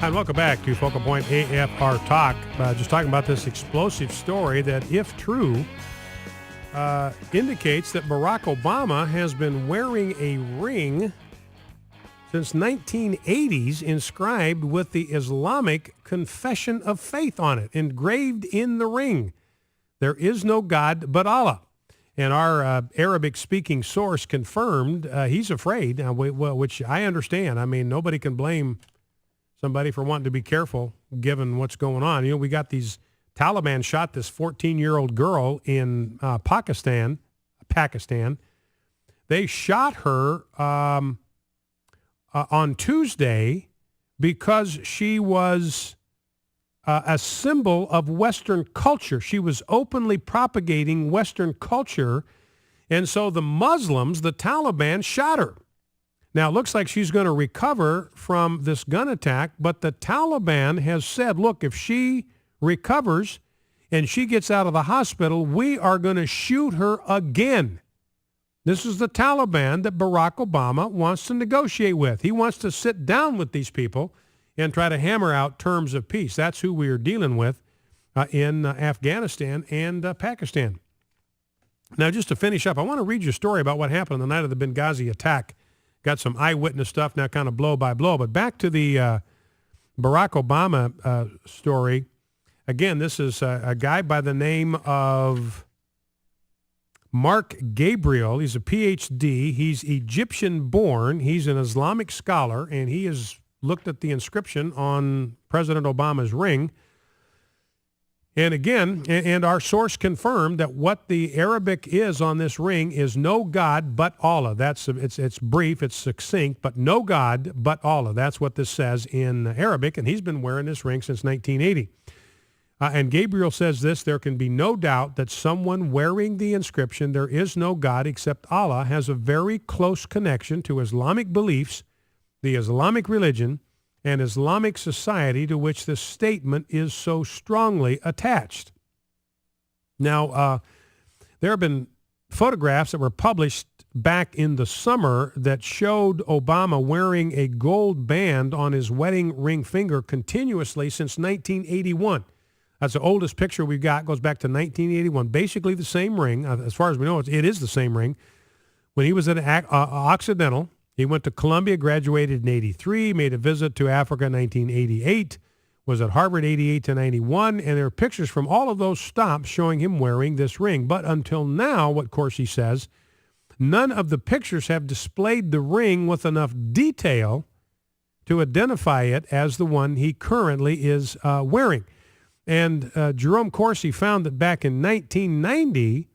And welcome back to Focal Point AFR Talk. Just talking about this explosive story that, if true, indicates that Barack Obama has been wearing a ring since 1980s inscribed with the Islamic Confession of Faith on it, engraved in the ring. There is no God but Allah. And our Arabic-speaking source confirmed he's afraid, which I understand. I mean, nobody can blame somebody for wanting to be careful given what's going on. You know, we got these Taliban shot this 14-year-old girl in Pakistan. They shot her on Tuesday because she was a symbol of Western culture. She was openly propagating Western culture. And so the Muslims, the Taliban, shot her. Now, it looks like she's going to recover from this gun attack, but the Taliban has said, look, if she recovers and she gets out of the hospital, we are going to shoot her again. This is the Taliban that Barack Obama wants to negotiate with. He wants to sit down with these people and try to hammer out terms of peace. That's who we are dealing with in Afghanistan and Pakistan. Now, just to finish up, I want to read you a story about what happened on the night of the Benghazi attack. Got some eyewitness stuff now, kind of blow by blow. But back to the Barack Obama story. Again, this is a guy by the name of Mark Gabriel. He's a PhD. He's Egyptian-born. He's an Islamic scholar, and he has looked at the inscription on President Obama's ring. And again, and our source confirmed that what the Arabic is on this ring is no God but Allah. It's brief, it's succinct, but no God but Allah. That's what this says in Arabic, and he's been wearing this ring since 1980. And Gabriel says this: there can be no doubt that someone wearing the inscription, there is no God except Allah, has a very close connection to Islamic beliefs, the Islamic religion, and Islamic society to which this statement is so strongly attached. Now, there have been photographs that were published back in the summer that showed Obama wearing a gold band on his wedding ring finger continuously since 1981. That's the oldest picture we've got, goes back to 1981. Basically the same ring. As far as we know, it is the same ring. When he was at Occidental, he went to Columbia, graduated in 83, made a visit to Africa in 1988, was at Harvard 88 to 91, and there are pictures from all of those stops showing him wearing this ring. But until now, what Corsi says, none of the pictures have displayed the ring with enough detail to identify it as the one he currently is wearing. And Jerome Corsi found that back in 1990,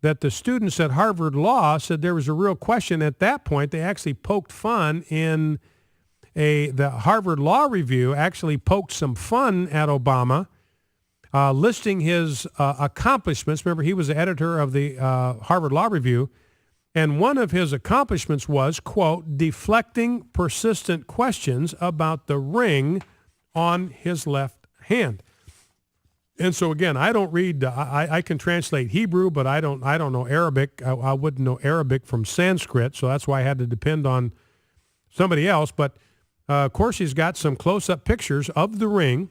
that the students at Harvard Law said there was a real question at that point. They actually poked fun in the Harvard Law Review actually poked some fun at Obama, listing his accomplishments. Remember, he was the editor of the Harvard Law Review, and one of his accomplishments was, quote, deflecting persistent questions about the ring on his left hand. And so again, I don't read. I can translate Hebrew, but I don't know Arabic. I wouldn't know Arabic from Sanskrit, so that's why I had to depend on somebody else. But of course, he's got some close-up pictures of the ring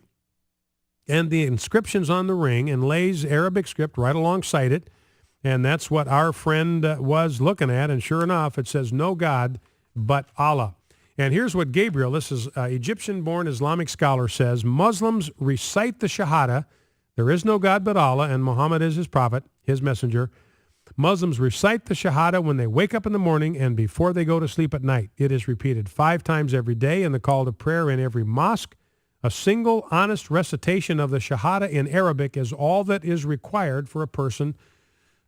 and the inscriptions on the ring, and lays Arabic script right alongside it. And that's what our friend was looking at. And sure enough, it says no God but Allah. And here's what Gabriel, this is Egyptian-born Islamic scholar, says: Muslims recite the Shahada. There is no God but Allah, and Muhammad is his prophet, his messenger. Muslims recite the Shahada when they wake up in the morning and before they go to sleep at night. It is repeated 5 times every day in the call to prayer in every mosque. A single honest recitation of the Shahada in Arabic is all that is required for a person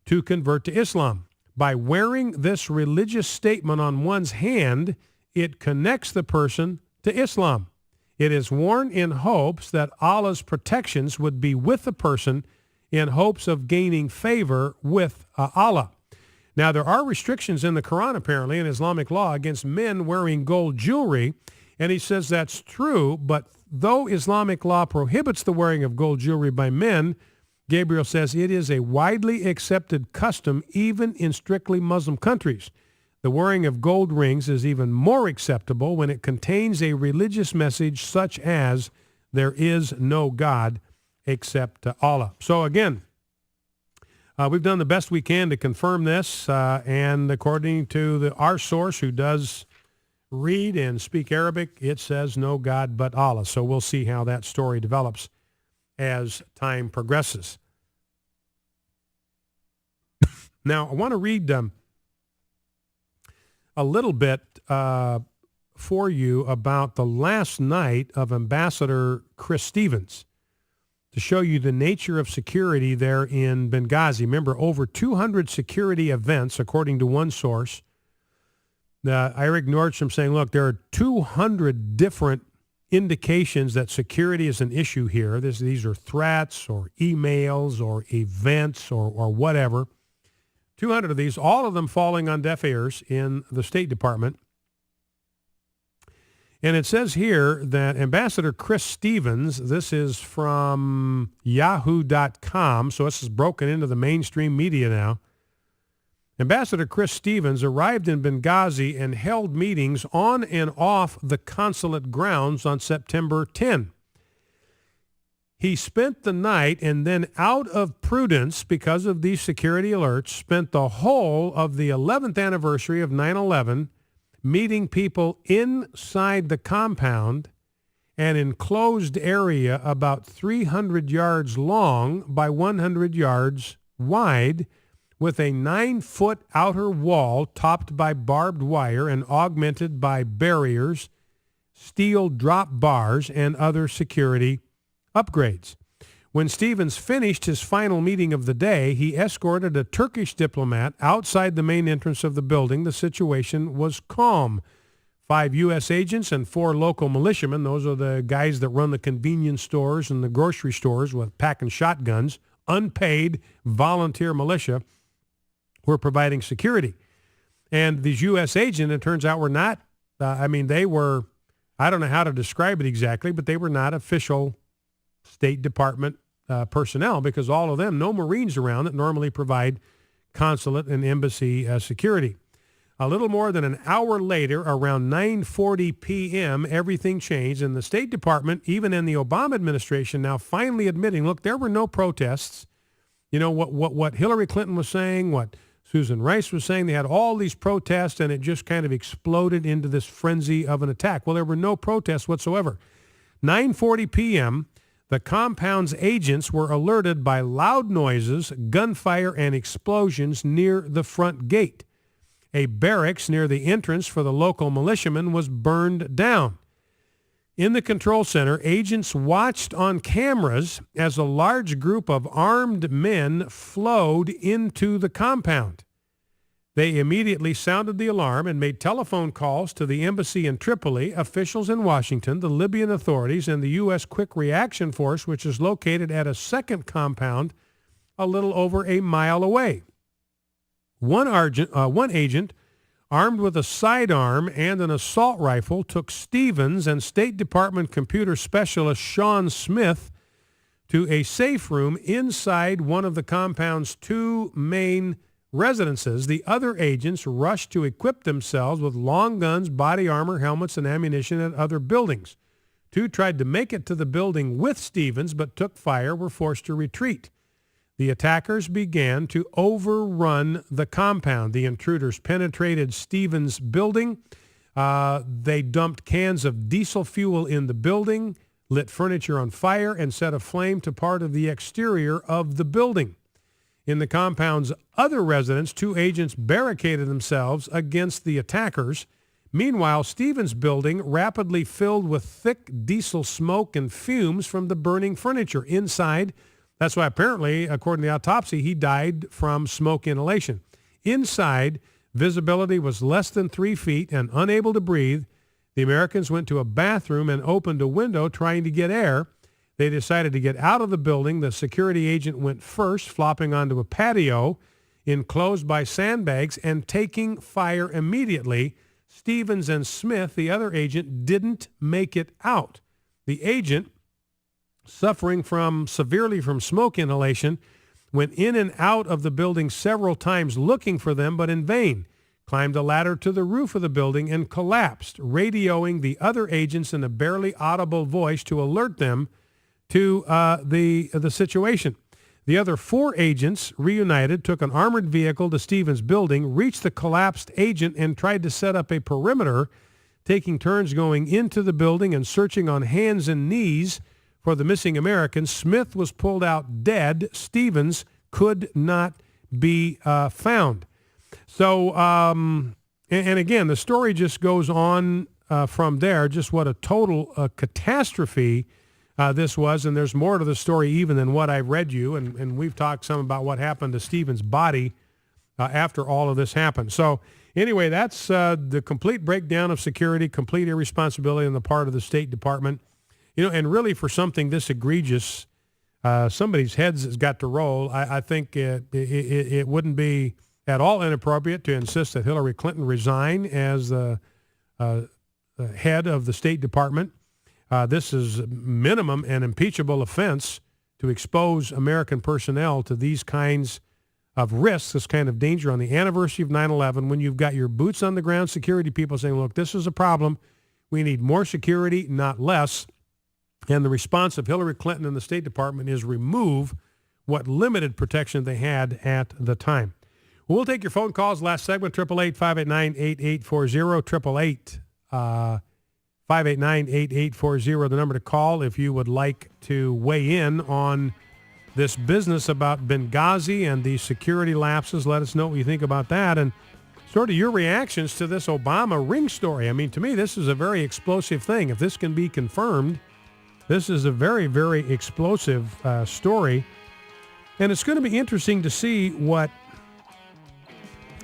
to convert to Islam. By wearing this religious statement on one's hand, it connects the person to Islam. It is worn in hopes that Allah's protections would be with the person, in hopes of gaining favor with Allah. Now, there are restrictions in the Quran, apparently, in Islamic law against men wearing gold jewelry, and he says that's true, but though Islamic law prohibits the wearing of gold jewelry by men, Gabriel says it is a widely accepted custom even in strictly Muslim countries. The wearing of gold rings is even more acceptable when it contains a religious message such as there is no God except Allah. So again, we've done the best we can to confirm this, and according to our source who does read and speak Arabic, it says no God but Allah. So we'll see how that story develops as time progresses. Now, I want to read a little bit for you about the last night of Ambassador Chris Stevens to show you the nature of security there in Benghazi. Remember, over 200 security events, according to one source. Eric Nordstrom saying, look, there are 200 different indications that security is an issue here. These are threats or emails or events or whatever. 200 of these, all of them falling on deaf ears in the State Department. And it says here that Ambassador Chris Stevens, this is from yahoo.com, so this is broken into the mainstream media now. Ambassador Chris Stevens arrived in Benghazi and held meetings on and off the consulate grounds on September 10. He spent the night and then, out of prudence because of these security alerts, spent the whole of the 11th anniversary of 9/11 meeting people inside the compound, an enclosed area about 300 yards long by 100 yards wide, with a 9-foot outer wall topped by barbed wire and augmented by barriers, steel drop bars, and other security upgrades. When Stevens finished his final meeting of the day, he escorted a Turkish diplomat outside the main entrance of the building. The situation was calm. 5 U.S. agents and 4 local militiamen, those are the guys that run the convenience stores and the grocery stores with packing shotguns, unpaid volunteer militia, were providing security. And these U.S. agents, it turns out, were not, they were, I don't know how to describe it exactly, but they were not official State Department personnel, because all of them, no Marines around that normally provide consulate and embassy security. A little more than an hour later, around 9:40 p.m., everything changed, and the State Department, even in the Obama administration, now finally admitting, look, there were no protests. You know, what Hillary Clinton was saying, what Susan Rice was saying, they had all these protests, and it just kind of exploded into this frenzy of an attack. Well, there were no protests whatsoever. 9:40 p.m., the compound's agents were alerted by loud noises, gunfire, and explosions near the front gate. A barracks near the entrance for the local militiamen was burned down. In the control center, agents watched on cameras as a large group of armed men flowed into the compound. They immediately sounded the alarm and made telephone calls to the embassy in Tripoli, officials in Washington, the Libyan authorities, and the U.S. Quick Reaction Force, which is located at a second compound a little over a mile away. One agent, armed with a sidearm and an assault rifle, took Stevens and State Department computer specialist Sean Smith to a safe room inside one of the compound's 2 main residences. The other agents rushed to equip themselves with long guns, body armor, helmets, and ammunition at other buildings. 2 tried to make it to the building with Stevens, but took fire, were forced to retreat. The attackers began to overrun the compound. The intruders penetrated Stevens' building. They dumped cans of diesel fuel in the building, lit furniture on fire, and set a flame to part of the exterior of the building. In the compound's other residence, 2 agents barricaded themselves against the attackers. Meanwhile, Stevens' building rapidly filled with thick diesel smoke and fumes from the burning furniture inside. That's why apparently, according to the autopsy, he died from smoke inhalation. Inside, visibility was less than 3 feet, and unable to breathe, the Americans went to a bathroom and opened a window trying to get air. They decided to get out of the building. The security agent went first, flopping onto a patio enclosed by sandbags and taking fire immediately. Stevens and Smith, the other agent, didn't make it out. The agent, suffering severely from smoke inhalation, went in and out of the building several times looking for them, but in vain. climbed a ladder to the roof of the building and collapsed, radioing the other agents in a barely audible voice to alert them to the situation. The other 4 agents, reunited, took an armored vehicle to Stevens' building, reached the collapsed agent, and tried to set up a perimeter, taking turns going into the building and searching on hands and knees for the missing Americans. Smith was pulled out dead. Stevens could not be found. So, and again, the story just goes on from there, just what a total catastrophe this was. And there's more to the story even than what I've read you. And we've talked some about what happened to Stevens' body after all of this happened. So anyway, that's the complete breakdown of security, complete irresponsibility on the part of the State Department. You know, and really for something this egregious, somebody's heads has got to roll. I think it wouldn't be at all inappropriate to insist that Hillary Clinton resign as the head of the State Department. This is minimum an impeachable offense to expose American personnel to these kinds of risks, this kind of danger on the anniversary of 9/11, when you've got your boots on the ground security people saying, look, this is a problem. We need more security, not less. And the response of Hillary Clinton and the State Department is remove what limited protection they had at the time. We'll take your phone calls. Last segment, 888-589-8840, 888-589-8840, the number to call if you would like to weigh in on this business about Benghazi and the security lapses. Let us know what you think about that and sort of your reactions to this Obama ring story. I mean, to me, this is a very explosive thing. If this can be confirmed, this is a very, very explosive story. And it's going to be interesting to see what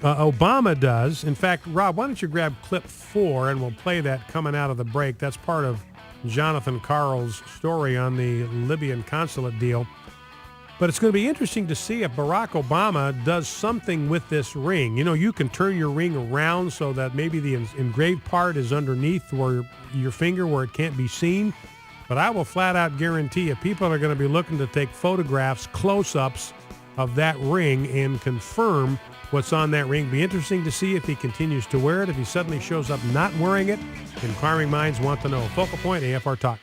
Obama does. In fact, Rob, why don't you grab clip 4 and we'll play that coming out of the break. That's part of Jonathan Karl's story on the Libyan consulate deal. But it's going to be interesting to see if Barack Obama does something with this ring. You know, you can turn your ring around so that maybe the engraved part is underneath where your finger where it can't be seen. But I will flat out guarantee you people are going to be looking to take photographs, close-ups of that ring and confirm what's on that ring. Be interesting to see if he continues to wear it, if he suddenly shows up not wearing it. Inquiring minds want to know. Focal Point, AFR Talk.